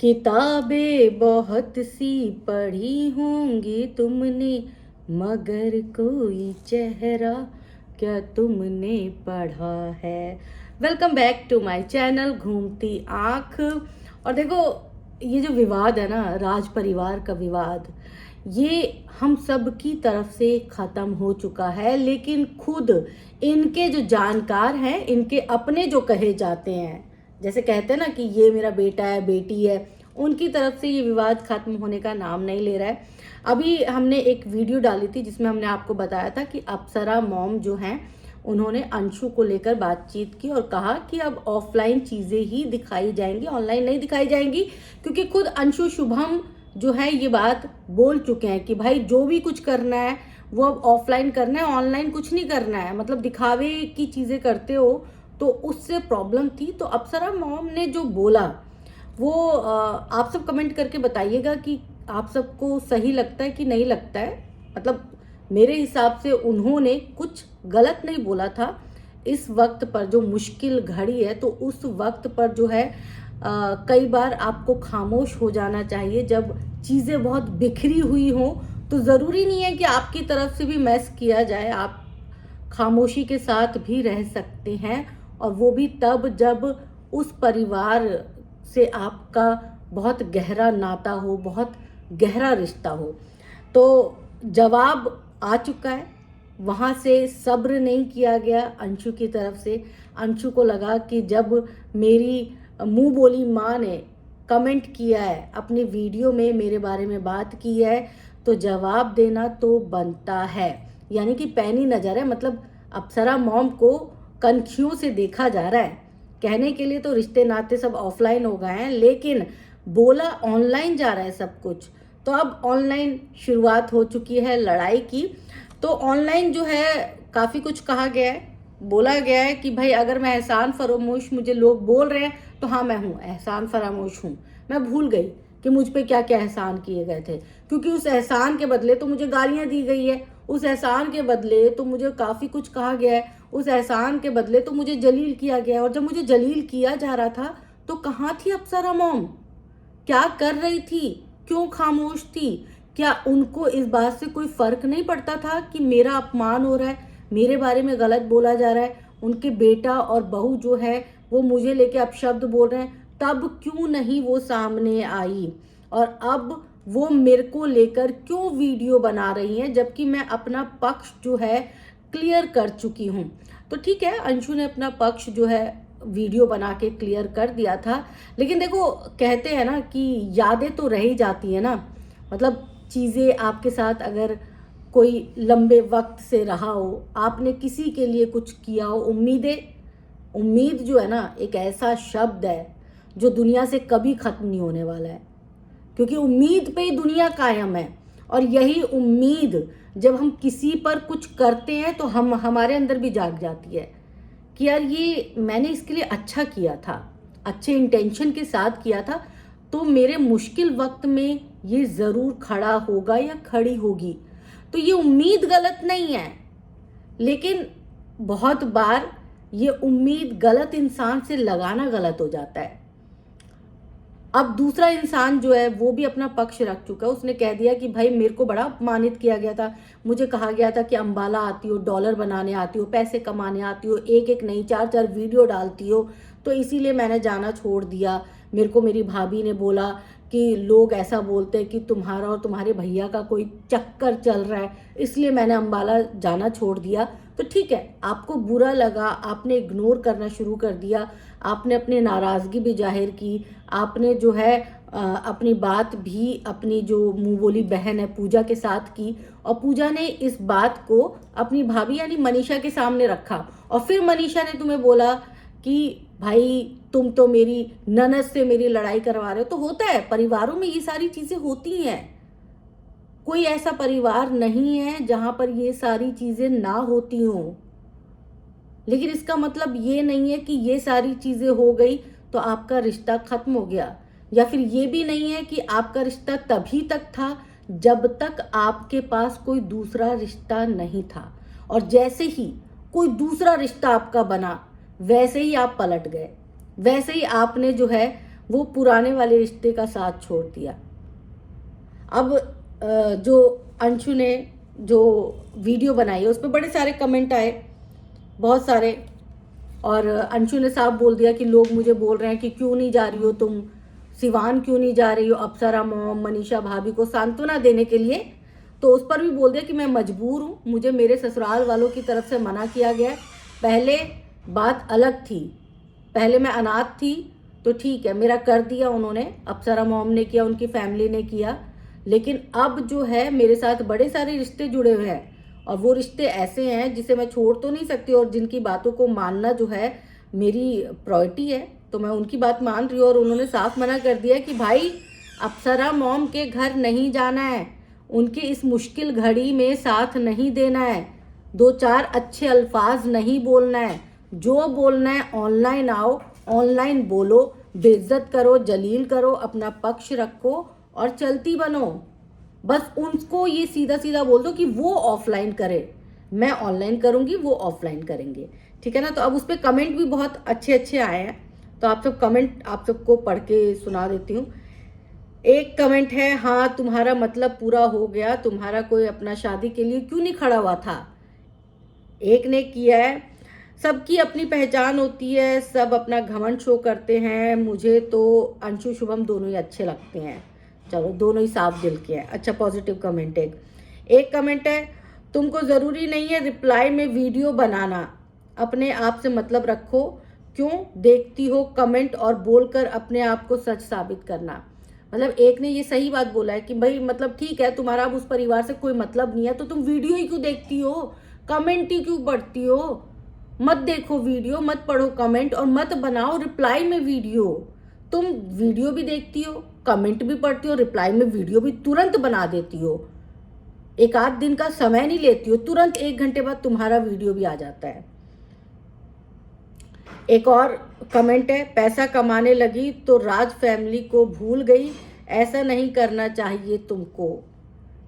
किताबें बहुत सी पढ़ी होंगी तुमने, मगर कोई चेहरा क्या तुमने पढ़ा है। Welcome back to my channel घूमती आंख। और देखो, ये जो विवाद है ना, राज परिवार का विवाद, ये हम सब की तरफ से खत्म हो चुका है। लेकिन खुद इनके जो जानकार हैं, इनके अपने जो कहे जाते हैं, जैसे कहते हैं ना कि ये मेरा बेटा है, बेटी है, उनकी तरफ से ये विवाद खत्म होने का नाम नहीं ले रहा है। अभी हमने एक वीडियो डाली थी जिसमें हमने आपको बताया था कि अप्सरा मॉम जो हैं, उन्होंने अंशु को लेकर बातचीत की और कहा कि अब ऑफलाइन चीजें ही दिखाई जाएंगी, ऑनलाइन नहीं दिखाई जाएंगी। क्योंकि खुद अंशु शुभम जो है ये बात बोल चुके हैं कि भाई जो भी कुछ करना है वो अब ऑफलाइन करना है, ऑनलाइन कुछ नहीं करना है। मतलब दिखावे की चीजें करते हो तो उससे प्रॉब्लम थी। तो अप्सरा मॉम ने जो बोला वो आप सब कमेंट करके बताइएगा कि आप सबको सही लगता है कि नहीं लगता है। मतलब मेरे हिसाब से उन्होंने कुछ गलत नहीं बोला था। इस वक्त पर जो मुश्किल घड़ी है, तो उस वक्त पर जो है कई बार आपको खामोश हो जाना चाहिए। जब चीज़ें बहुत बिखरी हुई हों तो ज़रूरी नहीं है कि आपकी तरफ से भी मैस किया जाए। आप खामोशी के साथ भी रह सकते हैं, और वो भी तब जब उस परिवार से आपका बहुत गहरा नाता हो, बहुत गहरा रिश्ता हो। तो जवाब आ चुका है, वहाँ से सब्र नहीं किया गया अंशु की तरफ से। अंशु को लगा कि जब मेरी मुंह बोली माँ ने कमेंट किया है, अपनी वीडियो में मेरे बारे में बात की है, तो जवाब देना तो बनता है। यानी कि पैनी नजर है, मतलब अप्सरा मॉम को कनखियों से देखा जा रहा है। कहने के लिए तो रिश्ते नाते सब ऑफलाइन हो गए हैं, लेकिन बोला ऑनलाइन जा रहा है सब कुछ। तो अब ऑनलाइन शुरुआत हो चुकी है लड़ाई की। तो ऑनलाइन जो है काफ़ी कुछ कहा गया है, बोला गया है कि भाई अगर मैं एहसान फरामोश, मुझे लोग बोल रहे हैं तो हाँ मैं हूँ, एहसान फरामोश हूँ। मैं भूल गई कि मुझ पे क्या क्या एहसान किए गए थे, क्योंकि उस एहसान के बदले तो मुझे गालियाँ दी गई है, उस एहसान के बदले तो मुझे काफ़ी कुछ कहा गया है, उस एहसान के बदले तो मुझे जलील किया गया है। और जब मुझे जलील किया जा रहा था तो कहाँ थी अप्सरा मॉम? क्या कर रही थी? क्यों खामोश थी? क्या उनको इस बात से कोई फर्क नहीं पड़ता था कि मेरा अपमान हो रहा है, मेरे बारे में गलत बोला जा रहा है, उनके बेटा और बहू जो है वो मुझे लेके अपशब्द बोल रहे हैं? तब क्यों नहीं वो सामने आई? और अब वो मेरे को लेकर क्यों वीडियो बना रही हैं, जबकि मैं अपना पक्ष जो है क्लियर कर चुकी हूँ। तो ठीक है, अंशु ने अपना पक्ष जो है वीडियो बना के क्लियर कर दिया था। लेकिन देखो, कहते हैं ना कि यादें तो रह ही जाती है ना। मतलब चीज़ें आपके साथ अगर कोई लंबे वक्त से रहा हो, आपने किसी के लिए कुछ किया हो, उम्मीद जो है ना, एक ऐसा शब्द है जो दुनिया से कभी खत्म नहीं होने वाला है। क्योंकि उम्मीद पे ही दुनिया कायम है। और यही उम्मीद जब हम किसी पर कुछ करते हैं तो हमारे अंदर भी जाग जाती है कि यार ये मैंने इसके लिए अच्छा किया था, अच्छे इंटेंशन के साथ किया था, तो मेरे मुश्किल वक्त में ये ज़रूर खड़ा होगा या खड़ी होगी। तो ये उम्मीद गलत नहीं है, लेकिन बहुत बार ये उम्मीद गलत इंसान से लगाना गलत हो जाता है। अब दूसरा इंसान जो है वो भी अपना पक्ष रख चुका है। उसने कह दिया कि भाई मेरे को बड़ा अपमानित किया गया था, मुझे कहा गया था कि अंबाला आती हो, डॉलर बनाने आती हो, पैसे कमाने आती हो, एक एक नहीं चार चार वीडियो डालती हो, तो इसीलिए मैंने जाना छोड़ दिया। मेरे को मेरी भाभी ने बोला कि लोग ऐसा बोलते हैं कि तुम्हारा और तुम्हारे भैया का कोई चक्कर चल रहा है, इसलिए मैंने अंबाला जाना छोड़ दिया। तो ठीक है, आपको बुरा लगा, आपने इग्नोर करना शुरू कर दिया, आपने अपनी नाराज़गी भी जाहिर की, आपने जो है अपनी बात भी अपनी जो मुंह बोली बहन है पूजा के साथ की, और पूजा ने इस बात को अपनी भाभी यानी मनीषा के सामने रखा। और फिर मनीषा ने तुम्हें बोला कि भाई तुम तो मेरी ननद से मेरी लड़ाई करवा रहे हो। तो होता है, परिवारों में ये सारी चीज़ें होती हैं। कोई ऐसा परिवार नहीं है जहां पर ये सारी चीज़ें ना होती हों। लेकिन इसका मतलब ये नहीं है कि ये सारी चीज़ें हो गई तो आपका रिश्ता खत्म हो गया, या फिर ये भी नहीं है कि आपका रिश्ता तभी तक था जब तक आपके पास कोई दूसरा रिश्ता नहीं था। और जैसे ही कोई दूसरा रिश्ता आपका बना, वैसे ही आप पलट गए, वैसे ही आपने जो है वो पुराने वाले रिश्ते का साथ छोड़ दिया। अब जो अंशु ने जो वीडियो बनाई है उस पर बड़े सारे कमेंट आए, बहुत सारे, और अंशु ने साफ बोल दिया कि लोग मुझे बोल रहे हैं कि क्यों नहीं जा रही हो तुम सिवान, क्यों नहीं जा रही हो अप्सरा मॉम मनीषा भाभी को सांत्वना देने के लिए। तो उस पर भी बोल दिया कि मैं मजबूर हूँ, मुझे मेरे ससुराल वालों की तरफ से मना किया गया। पहले बात अलग थी, पहले मैं अनाथ थी तो ठीक है, मेरा कर दिया उन्होंने, अप्सरा मॉम ने किया, उनकी फैमिली ने किया, लेकिन अब जो है मेरे साथ बड़े सारे रिश्ते जुड़े हुए हैं और वो रिश्ते ऐसे हैं जिसे मैं छोड़ तो नहीं सकती और जिनकी बातों को मानना जो है मेरी प्रायोरिटी है, तो मैं उनकी बात मान रही हूँ। और उन्होंने साफ मना कर दिया कि भाई अप्सरा मॉम के घर नहीं जाना है, उनके इस मुश्किल घड़ी में साथ नहीं देना है, 2-4 अच्छे अल्फाज नहीं बोलना है, जो बोलना है ऑनलाइन आओ, ऑनलाइन बोलो, बेइज्जत करो, जलील करो, अपना पक्ष रखो और चलती बनो। बस उनको ये सीधा सीधा बोल दो कि वो ऑफलाइन करे, मैं ऑनलाइन करूंगी, वो ऑफलाइन करेंगे, ठीक है ना। तो अब उस पर कमेंट भी बहुत अच्छे अच्छे आए हैं, तो आप सब कमेंट आप सबको पढ़ के सुना देती हूँ। एक कमेंट है, हाँ तुम्हारा मतलब पूरा हो गया, तुम्हारा कोई अपना शादी के लिए क्यों नहीं खड़ा हुआ था। एक ने किया है, सबकी अपनी पहचान होती है, सब अपना घमंड शो करते हैं, मुझे तो अंशु शुभम दोनों ही अच्छे लगते हैं। चलो दोनों ही साफ दिल के हैं, अच्छा पॉजिटिव कमेंट। एक कमेंट है, तुमको ज़रूरी नहीं है रिप्लाई में वीडियो बनाना, अपने आप से मतलब रखो, क्यों देखती हो कमेंट और बोलकर अपने आप को सच साबित करना। मतलब एक ने ये सही बात बोला है कि भाई मतलब ठीक है, तुम्हारा अब उस परिवार से कोई मतलब नहीं है तो तुम वीडियो ही क्यों देखती हो, कमेंट ही क्यों पढ़ती हो। मत देखो वीडियो, मत पढ़ो कमेंट और मत बनाओ रिप्लाई में वीडियो। तुम वीडियो भी देखती हो, कमेंट भी पढ़ती हो, रिप्लाई में वीडियो भी तुरंत बना देती हो, एक आध दिन का समय नहीं लेती हो, तुरंत 1 घंटे बाद तुम्हारा वीडियो भी आ जाता है। एक और कमेंट है, पैसा कमाने लगी तो राज फैमिली को भूल गई, ऐसा नहीं करना चाहिए तुमको।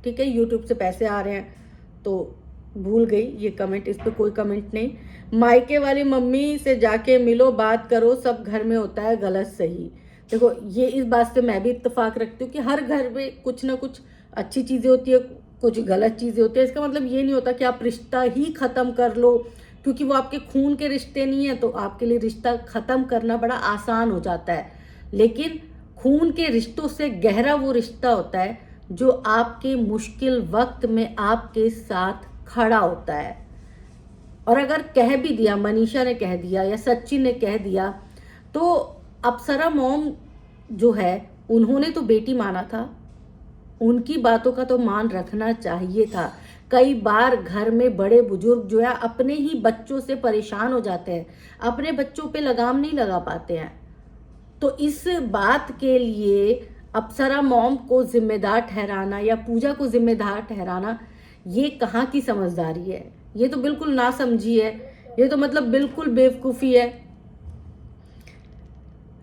ठीक है, यूट्यूब से पैसे आ रहे हैं तो भूल गई, ये कमेंट, इस पर कोई कमेंट नहीं। मायके वाली मम्मी से जाके मिलो, बात करो, सब घर में होता है गलत सही। देखो ये इस बात से मैं भी इत्तेफाक रखती हूँ कि हर घर में कुछ ना कुछ अच्छी चीज़ें होती है, कुछ गलत चीज़ें होती है। इसका मतलब ये नहीं होता कि आप रिश्ता ही ख़त्म कर लो, क्योंकि वो आपके खून के रिश्ते नहीं है तो आपके लिए रिश्ता ख़त्म करना बड़ा आसान हो जाता है। लेकिन खून के रिश्तों से गहरा वो रिश्ता होता है जो आपके मुश्किल वक्त में आपके साथ खड़ा होता है। और अगर कह भी दिया, मनीषा ने कह दिया या सचिन ने कह दिया, तो अप्सरा मॉम जो है उन्होंने तो बेटी माना था, उनकी बातों का तो मान रखना चाहिए था। कई बार घर में बड़े बुजुर्ग जो है अपने ही बच्चों से परेशान हो जाते हैं, अपने बच्चों पे लगाम नहीं लगा पाते हैं। तो इस बात के लिए अप्सरा मॉम को जिम्मेदार ठहराना या पूजा को जिम्मेदार ठहराना, ये कहाँ की समझदारी है, ये तो बिल्कुल नासमझी है, ये तो मतलब बिल्कुल बेवकूफ़ी है।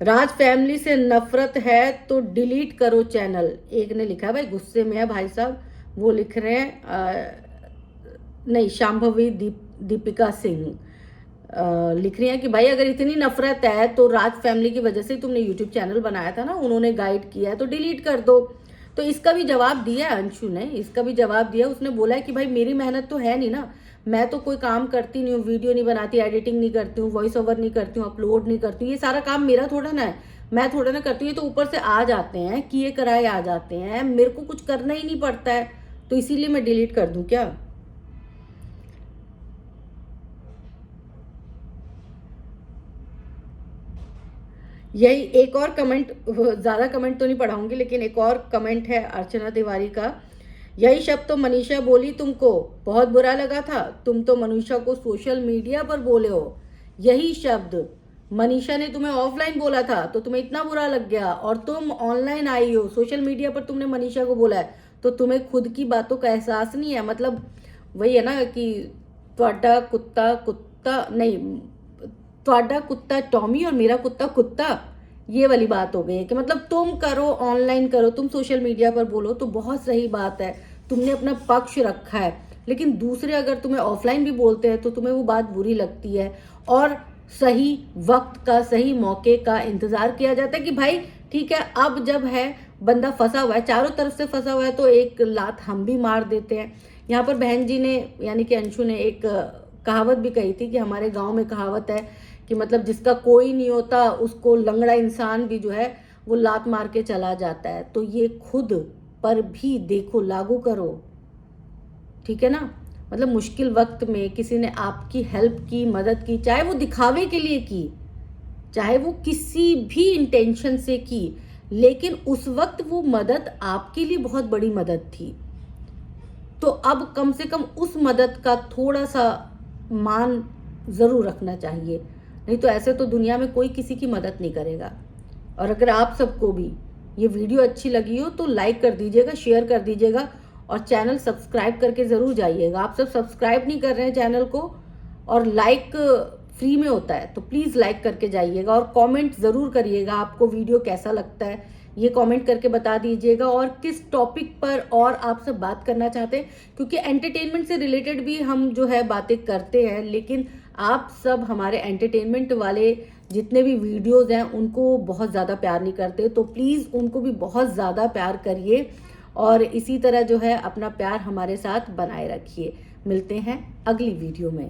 राज फैमिली से नफरत है तो डिलीट करो चैनल, एक ने लिखा है, भाई गुस्से में है भाई साहब, वो लिख रहे हैं नहीं, शांभवी दीपिका सिंह लिख रही हैं कि भाई अगर इतनी नफरत है तो राज फैमिली की वजह से तुमने यूट्यूब चैनल बनाया था ना, उन्होंने गाइड किया है तो डिलीट कर दो। तो इसका भी जवाब दिया है अंशु ने, इसका भी जवाब दिया, उसने बोला है कि भाई मेरी मेहनत तो है नहीं ना, मैं तो कोई काम करती नहीं हूँ, वीडियो नहीं बनाती, एडिटिंग नहीं करती हूँ, वॉइस ओवर नहीं करती हूँ, अपलोड नहीं करती हूँ, ये सारा काम मेरा थोड़ा ना है, मैं थोड़ा ना करती हूँ, ये तो ऊपर से आ जाते हैं, किए कराए आ जाते हैं, मेरे को कुछ करना ही नहीं पड़ता है, तो इसीलिए मैं डिलीट कर दूँ क्या। यही एक और कमेंट, ज़्यादा कमेंट तो नहीं पढ़ाऊंगी, लेकिन एक और कमेंट है अर्चना तिवारी का, यही शब्द तो मनीषा बोली तुमको, बहुत बुरा लगा था, तुम तो मनीषा को सोशल मीडिया पर बोले हो, यही शब्द मनीषा ने तुम्हें ऑफलाइन बोला था तो तुम्हें इतना बुरा लग गया, और तुम ऑनलाइन आई हो, सोशल मीडिया पर तुमने मनीषा को बोला है, तो तुम्हें खुद की बातों का एहसास नहीं है। मतलब वही है ना कि त्वाडा कुत्ता कुत्ता नहीं, त्वाडा कुत्ता टॉमी और मेरा कुत्ता कुत्ता, ये वाली बात हो गई है कि मतलब तुम करो, ऑनलाइन करो, तुम सोशल मीडिया पर बोलो तो बहुत सही बात है, तुमने अपना पक्ष रखा है, लेकिन दूसरे अगर तुम्हें ऑफलाइन भी बोलते हैं तो तुम्हें वो बात बुरी लगती है। और सही वक्त का, सही मौके का इंतजार किया जाता है कि भाई ठीक है, अब जब है बंदा फंसा हुआ है, चारों तरफ से फंसा हुआ है, तो एक लात हम भी मार देते हैं। यहाँ पर बहन जी ने यानी कि अंशु ने एक कहावत भी कही थी कि हमारे गांव में कहावत है कि मतलब जिसका कोई नहीं होता उसको लंगड़ा इंसान भी जो है वो लात मार के चला जाता है। तो ये खुद पर भी देखो, लागू करो, ठीक है ना। मतलब मुश्किल वक्त में किसी ने आपकी हेल्प की, मदद की, चाहे वो दिखावे के लिए की, चाहे वो किसी भी इंटेंशन से की, लेकिन उस वक्त वो मदद आपके लिए बहुत बड़ी मदद थी। तो अब कम से कम उस मदद का थोड़ा सा मान जरूर रखना चाहिए, नहीं तो ऐसे तो दुनिया में कोई किसी की मदद नहीं करेगा। और अगर आप सबको भी ये वीडियो अच्छी लगी हो तो लाइक कर दीजिएगा, शेयर कर दीजिएगा और चैनल सब्सक्राइब करके ज़रूर जाइएगा। आप सब सब्सक्राइब नहीं कर रहे हैं चैनल को, और लाइक फ्री में होता है, तो प्लीज़ लाइक करके जाइएगा और कमेंट ज़रूर करिएगा आपको वीडियो कैसा लगता है, ये कमेंट करके बता दीजिएगा। और किस टॉपिक पर और आप सब बात करना चाहते हैं, क्योंकि एंटरटेनमेंट से रिलेटेड भी हम जो है बातें करते हैं, लेकिन आप सब हमारे एंटरटेनमेंट वाले जितने भी वीडियोस हैं उनको बहुत ज़्यादा प्यार नहीं करते, तो प्लीज़ उनको भी बहुत ज़्यादा प्यार करिए और इसी तरह जो है अपना प्यार हमारे साथ बनाए रखिए। मिलते हैं अगली वीडियो में।